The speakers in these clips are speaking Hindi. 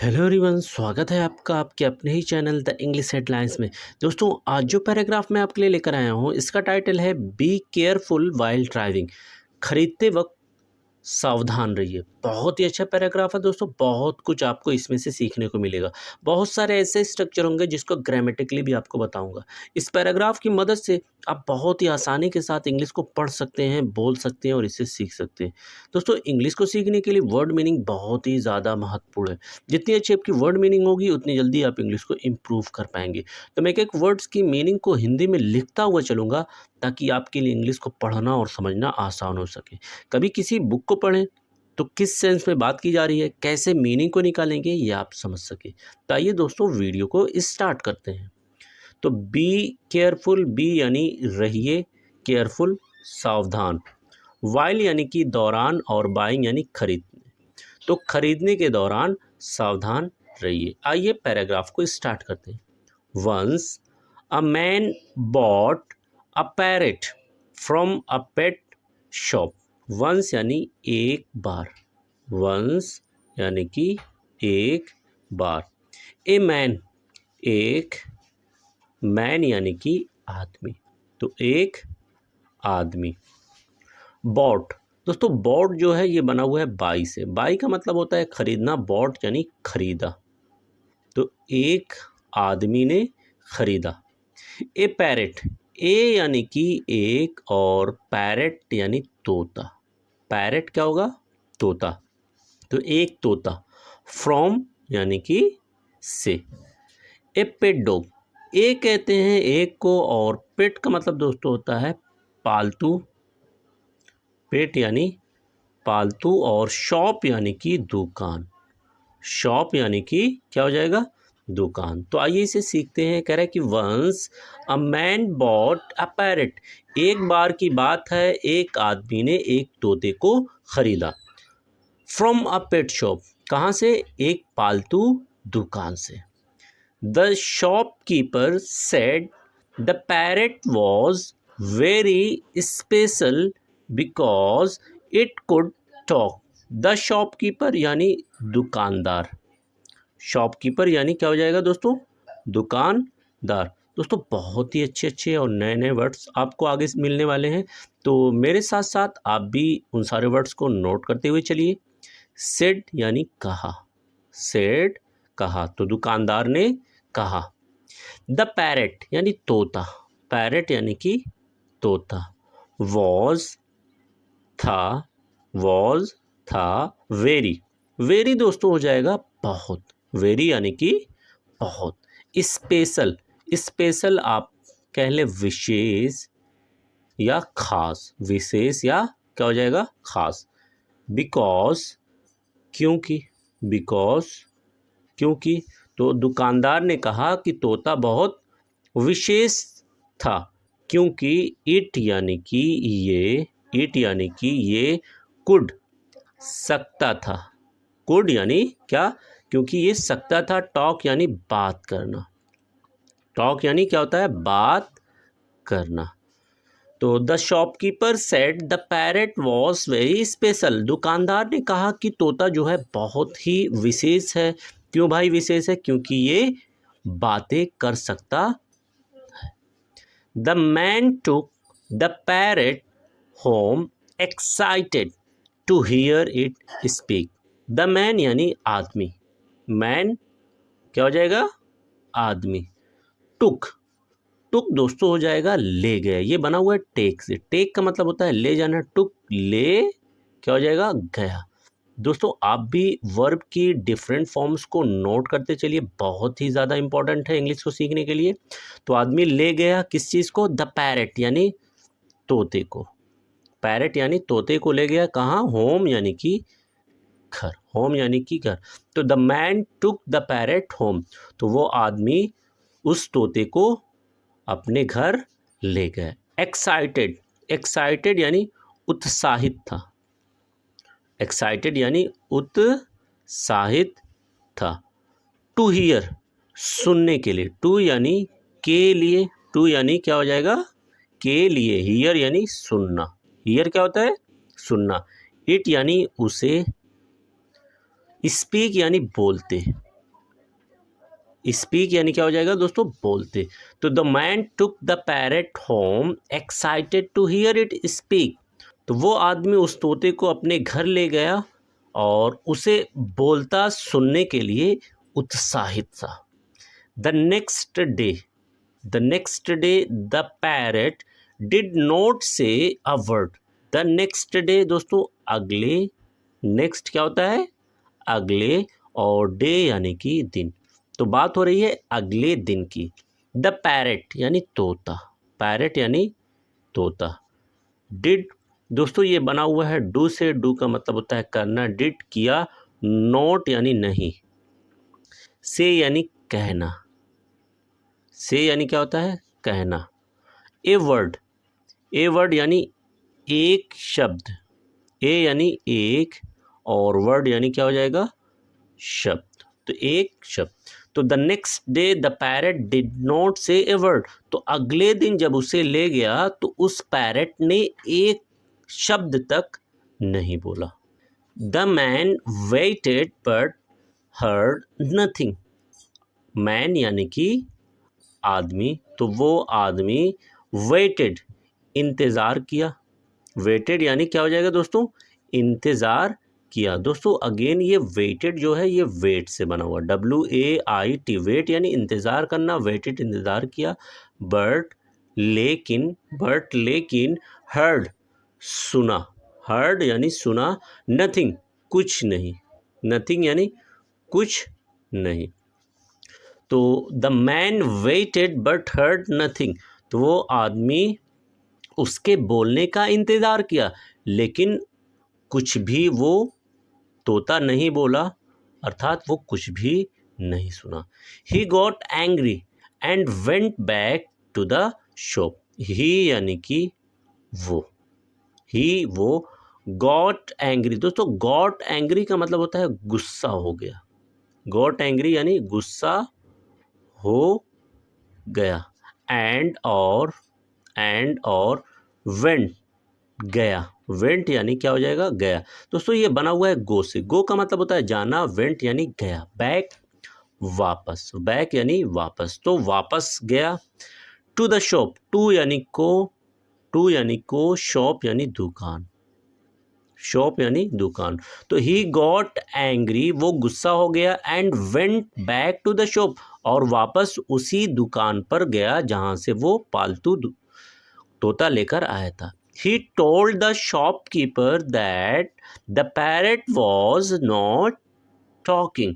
हेलो एवरीवन, स्वागत है आपका आपके अपने ही चैनल द इंग्लिश हेडलाइंस में। दोस्तों, आज जो पैराग्राफ मैं आपके लिए लेकर आया हूँ, इसका टाइटल है बी केयरफुल वाइल ड्राइविंग। खरीदते वक्त सावधान रहिए। बहुत ही अच्छा पैराग्राफ है दोस्तों, बहुत कुछ आपको इसमें से सीखने को मिलेगा। बहुत सारे ऐसे स्ट्रक्चर होंगे जिसको ग्रामेटिकली भी आपको बताऊंगा। इस पैराग्राफ की मदद से आप बहुत ही आसानी के साथ इंग्लिश को पढ़ सकते हैं, बोल सकते हैं और इसे सीख सकते हैं। दोस्तों, इंग्लिश को सीखने के लिए वर्ड मीनिंग बहुत ही ज़्यादा महत्वपूर्ण है। जितनी अच्छी आपकी वर्ड मीनिंग होगी उतनी जल्दी आप इंग्लिश को इम्प्रूव कर पाएंगे। तो मैं एक एक वर्ड्स की मीनिंग को हिंदी में लिखता हुआ चलूँगा ताकि आपके लिए इंग्लिश को पढ़ना और समझना आसान हो सके। कभी किसी बुक को पढ़ें तो किस सेंस में बात की जा रही है, कैसे मीनिंग को निकालेंगे, ये आप समझ सके। तो आइए दोस्तों, वीडियो को स्टार्ट करते हैं। तो बी केयरफुल, बी यानी रहिए, केयरफुल सावधान, वाइल यानी कि दौरान और बाइंग यानी खरीदने। तो खरीदने के दौरान सावधान रहिए। आइए पैराग्राफ को स्टार्ट करते हैं। Once a man bought a parrot from a pet shop. Once यानी एक बार, वंस यानी कि एक बार। ए मैन, एक, मैन यानी कि आदमी, तो एक आदमी। बॉट, दोस्तों बॉट जो है ये बना हुआ है बाई से। बाई का मतलब होता है खरीदना, बॉट यानी खरीदा। तो एक आदमी ने खरीदा। ए पैरेट, ए यानी कि एक और पैरेट यानी तोता। पैरेट क्या होगा? तोता। तो एक तोता। फ्रॉम यानी कि से। ए पेट डॉग, ए कहते हैं एक को और पेट का मतलब दोस्तों होता है पालतू। पेट यानी पालतू और शॉप यानी कि दुकान। शॉप यानी कि क्या हो जाएगा? दुकान। तो आइए इसे सीखते हैं। कह रहा है कि once a man bought a parrot. एक बार की बात है, एक आदमी ने एक तोते को खरीदा। फ्रॉम अ पेट शॉप, कहाँ से? एक पालतू दुकान से। The shopkeeper said the parrot was very special because it could talk. The shopkeeper यानी दुकानदार। शॉपकीपर यानी क्या हो जाएगा दोस्तों? दुकानदार। दोस्तों, बहुत ही अच्छे अच्छे और नए नए वर्ड्स आपको आगे मिलने वाले हैं, तो मेरे साथ साथ आप भी उन सारे वर्ड्स को नोट करते हुए चलिए। सेड यानी कहा, सेड कहा, तो दुकानदार ने कहा। द पैरेट यानी तोता, पैरेट यानी कि तोता। वॉज था, वॉज था। वेरी, वेरी दोस्तों हो जाएगा बहुत। वेरी यानी कि बहुत। स्पेशल, स्पेशल आप कह लें विशेष या खास। विशेष या क्या हो जाएगा? खास। बिकॉज, क्योंकि, बिकॉज क्योंकि। तो दुकानदार ने कहा कि तोता बहुत विशेष था क्योंकि इट यानी कि ये, इट यानी कि ये कुड सकता था। कुड यानी क्या? क्योंकि ये सकता था। टॉक यानी बात करना। टॉक यानी क्या होता है? बात करना। तो the shopkeeper said the parrot was very special. दुकानदार ने कहा कि तोता जो है बहुत ही विशेष है। क्यों भाई विशेष है? क्योंकि ये बातें कर सकता है। The man took the parrot home excited to hear it speak. The man यानी आदमी। मैन क्या हो जाएगा? आदमी। टुक, टुक दोस्तों हो जाएगा ले गया। ये बना हुआ है टेक से। टेक का मतलब होता है ले जाना। टुक ले क्या हो जाएगा? गया। दोस्तों, आप भी वर्ब की डिफरेंट फॉर्म्स को नोट करते चलिए, बहुत ही ज़्यादा इंपॉर्टेंट है इंग्लिश को सीखने के लिए। तो आदमी ले गया किस चीज़ को? द पैरेट यानी तोते को। पैरेट यानी तोते को ले गया कहाँ? होम यानी कि घर। होम यानी कि घर। तो the man took the parrot home, तो वो आदमी उस तोते को अपने घर ले गए। एक्साइटेड, एक्साइटेड यानी उत्साहित था। एक्साइटेड यानी उत्साहित था। टू हियर, सुनने के लिए। टू यानी के लिए। टू यानी क्या हो जाएगा? के लिए। हियर यानी सुनना। हियर क्या होता है? सुनना। इट यानी उसे। स्पीक यानी बोलते। स्पीक यानी क्या हो जाएगा दोस्तों, बोलते। तो the man took the parrot home excited to hear it speak. तो वो आदमी उस तोते को अपने घर ले गया और उसे बोलता सुनने के लिए उत्साहित था। The next day, the parrot did not say a word. The next day दोस्तों अगले, नेक्स्ट क्या होता है, अगले, और डे यानी कि दिन। तो बात हो रही है अगले दिन की। द पैरेट यानी तोता, पैरेट यानी तोता। डिड दोस्तों ये बना हुआ है डू से, डू का मतलब होता है करना, डिड किया, नोट यानी नहीं, से यानी कहना, से यानी क्या होता है, कहना। ए वर्ड, ए वर्ड यानी एक शब्द, ए यानी एक और वर्ड यानी क्या हो जाएगा, शब्द, तो एक शब्द। तो the next day the parrot did not से ए वर्ड। तो अगले दिन जब उसे ले गया तो उस पैरेट ने एक शब्द तक नहीं बोला। The man waited but heard nothing. Man यानी कि आदमी, तो वो आदमी वेटेड इंतज़ार किया, वेटेड यानी क्या हो जाएगा दोस्तों, इंतज़ार किया। दोस्तों अगेन ये वेटेड जो है ये वेट से बना हुआ, WAIT, वेट यानी इंतज़ार करना, वेटेड इंतज़ार किया। बट लेकिन हर्ड सुना, हर्ड यानी सुना, नथिंग कुछ नहीं, नथिंग यानी कुछ नहीं। तो the man waited but heard nothing. तो वो आदमी उसके बोलने का इंतज़ार किया लेकिन कुछ भी वो तोता नहीं बोला, अर्थात वो कुछ भी नहीं सुना। He got angry and went back to the shop. He यानी कि वो, ही वो, गॉट एंग्री दोस्तों, गॉट एंग्री का मतलब होता है गुस्सा हो गया, गॉट एंग्री यानी गुस्सा हो गया। एंड और वेंट गया, वेंट यानी क्या हो जाएगा, गया। दोस्तों ये बना हुआ है गो से, गो का मतलब होता है जाना, वेंट यानी गया, बैक वापस, बैक यानी वापस, तो वापस गया। टू द शॉप, टू यानी को, शॉप यानी दुकान, शॉप यानी दुकान। तो ही गॉट एंग्री वो गुस्सा हो गया, and went back to the shop और वापस उसी दुकान पर गया जहां से वो पालतू तोता लेकर आया था। He told the shopkeeper that the parrot was not talking.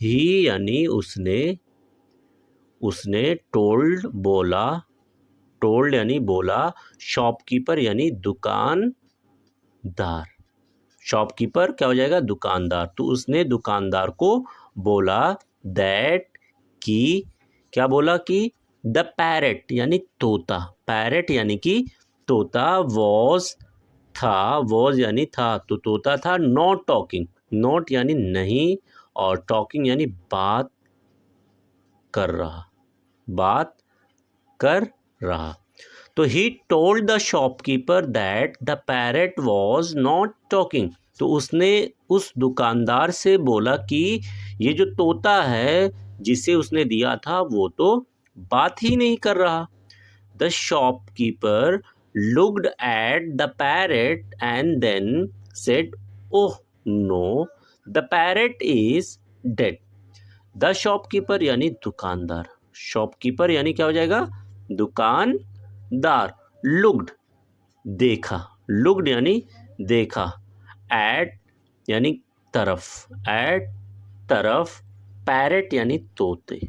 He यानी उसने told बोला, told यानी बोला, शॉपकीपर यानी दुकानदार, शॉपकीपर क्या हो जाएगा, दुकानदार। तो उसने दुकानदार को बोला दैट कि, क्या बोला कि, द पैरेट यानी तोता, पैरेट यानी कि तोता, वॉज था, वॉज यानी था, तो तोता था, नॉट टॉकिंग, नॉट यानी नहीं और टॉकिंग यानी बात कर रहा, बात कर रहा। तो he told the shopkeeper that the parrot was not talking. तो उसने उस दुकानदार से बोला कि ये जो तोता है जिसे उसने दिया था वो तो बात ही नहीं कर रहा। The shopkeeper looked at the parrot and then said, "Oh no, the parrot is dead." The shopkeeper यानी दुकानदार, शॉपकीपर यानी क्या हो जाएगा, दुकानदार। looked देखा, looked यानी देखा, at यानी तरफ, at तरफ, parrot यानी तोते,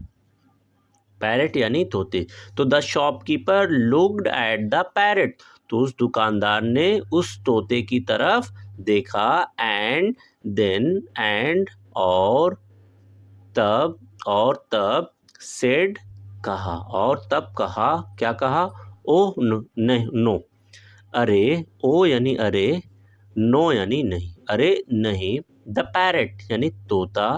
पैरेट यानी तोते। तो the shopkeeper looked at the parrot, तो उस दुकानदार ने उस तोते की तरफ देखा, एंड देन और तब सेड कहा, और तब कहा, क्या कहा, ओह नो, अरे, ओ यानी अरे, नो यानी नहीं, अरे नहीं, द पैरेट यानी तोता,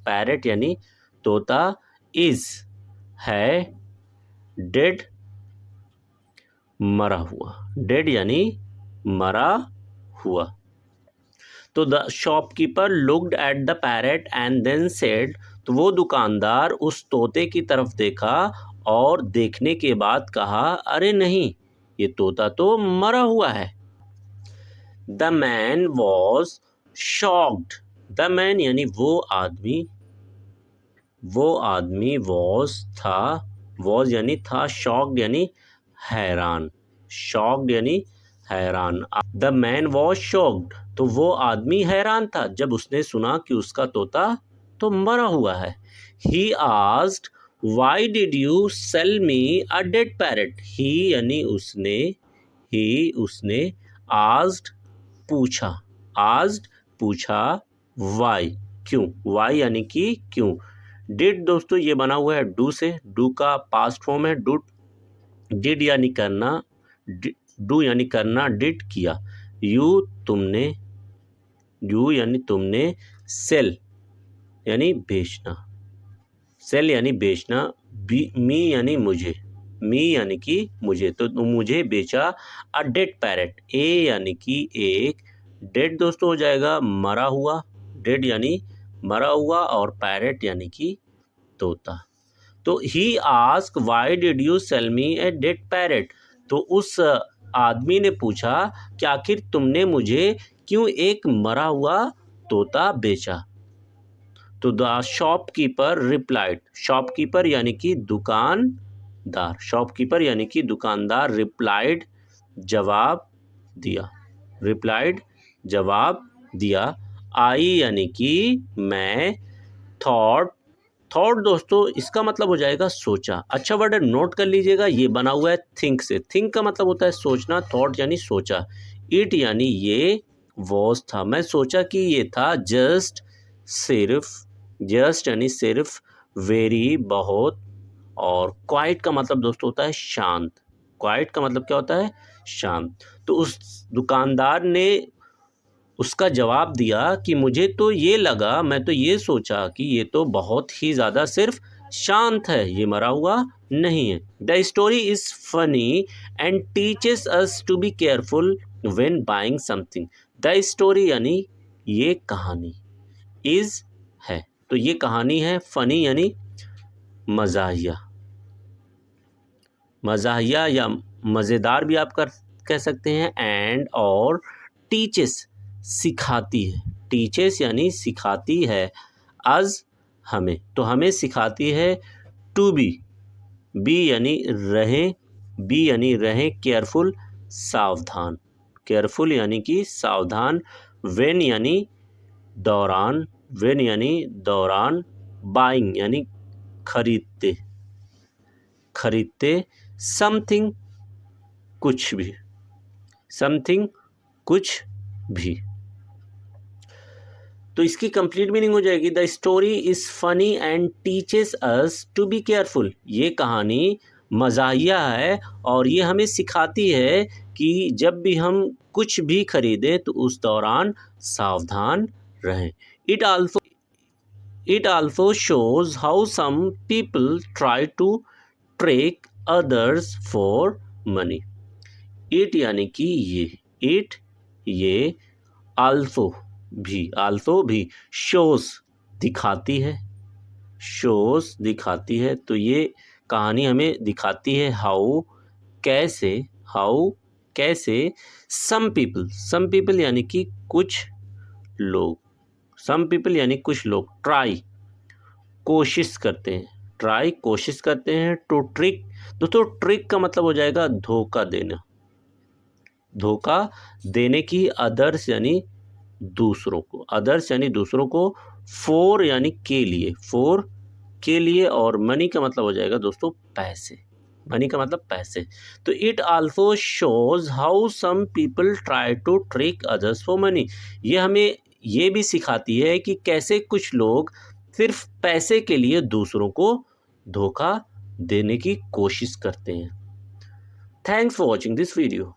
पैरेट यानी तोता, इज है, डेड मरा हुआ, डेड यानी मरा हुआ। तो the shopkeeper looked at the parrot and then said, तो वो दुकानदार उस तोते की तरफ देखा और देखने के बाद कहा, अरे नहीं, ये तोता तो मरा हुआ है। The man was shocked. The man यानी वो आदमी वॉज था, वॉज यानी था, शॉक्ड यानी हैरान, शॉक्ड यानी हैरान। द मैन वॉज शॉक्ड, तो वो आदमी हैरान था जब उसने सुना कि उसका तोता तो मरा हुआ है। He asked, why did you sell me a dead parrot. He यानी उसने आस्क्ड पूछा, आस्क्ड पूछा, वाई क्यों, वाई यानी कि क्यों। डिड दोस्तों ये बना हुआ है डू से, डू का पास्ट फॉर्म है डू। डिड यानी करना, डू यानी करना, डिड किया। यू यानी तुमने, सेल यानी बेचना, सेल यानी बेचना, मी यानी मुझे, मी यानी कि मुझे, तो मुझे बेचा अ डेड पैरट। ए यानी कि एक, डेड दोस्तों हो जाएगा मरा हुआ, डेड यानी मरा हुआ, और पैरट यानी कि तोता। तो he ask, why did you sell me a dead parrot. तो उस आदमी ने पूछा कि आखिर तुमने मुझे क्यों एक मरा हुआ तोता बेचा। तो द शॉपकीपर रिप्लाइड, शॉपकीपर यानी कि दुकानदार, शॉपकीपर यानी कि दुकानदार, रिप्लाइड जवाब दिया, रिप्लाइड जवाब दिया। आई यानी कि मैं, थॉट, थॉट दोस्तों इसका मतलब हो जाएगा सोचा। अच्छा वर्ड नोट कर लीजिएगा, ये बना हुआ है थिंक से, थिंक का मतलब होता है सोचना, थॉट यानी सोचा। इट यानी ये, वॉज था, मैं सोचा कि ये था, जस्ट सिर्फ, जस्ट यानी सिर्फ, वेरी बहुत, और क्वाइट का मतलब दोस्तों होता है शांत, क्वाइट का मतलब क्या होता है, शांत। तो उस दुकानदार ने उसका जवाब दिया कि मुझे तो ये लगा, मैं तो ये सोचा कि ये तो बहुत ही ज़्यादा सिर्फ शांत है, ये मरा हुआ नहीं है। The story is funny and teaches us to be careful when buying something. The story यानी ये कहानी, इज़ है, तो ये कहानी है, फनी यानी मज़ाहिया, मज़ाहिया या मज़ेदार भी आप कह सकते हैं, एंड और टीचेस सिखाती है, टीचेस यानी सिखाती है, अज हमें, तो हमें सिखाती है, टू बी यानी रहें, बी यानी रहें, केयरफुल सावधान, केयरफुल यानी कि सावधान, व्हेन यानी दौरान, व्हेन यानी दौरान, बाइंग यानी खरीदते, खरीदते, समथिंग कुछ भी, समथिंग कुछ भी। तो इसकी कंप्लीट मीनिंग हो जाएगी, the story is funny and teaches us to be careful. ये कहानी मज़ाहिया है और ये हमें सिखाती है कि जब भी हम कुछ भी खरीदें तो उस दौरान सावधान रहें। It also shows how some people try to trick others for money. It यानी कि ये, it ये, also भी shows दिखाती है, shows दिखाती है, तो ये कहानी हमें दिखाती है how कैसे some people यानी कि कुछ लोग, some people यानी कुछ लोग, try कोशिश करते हैं, ट्राई कोशिश करते हैं, टू ट्रिक, दोस्तों ट्रिक का मतलब हो जाएगा धोखा देना, धोखा देने की, अदर्स यानी दूसरों को, अदर्स यानी दूसरों को, फॉर यानी के लिए, फॉर के लिए, और मनी का मतलब हो जाएगा दोस्तों पैसे, मनी का मतलब पैसे। तो it also shows how some people try to trick others for money. ये हमें ये भी सिखाती है कि कैसे कुछ लोग सिर्फ पैसे के लिए दूसरों को धोखा देने की कोशिश करते हैं। Thanks for watching this video.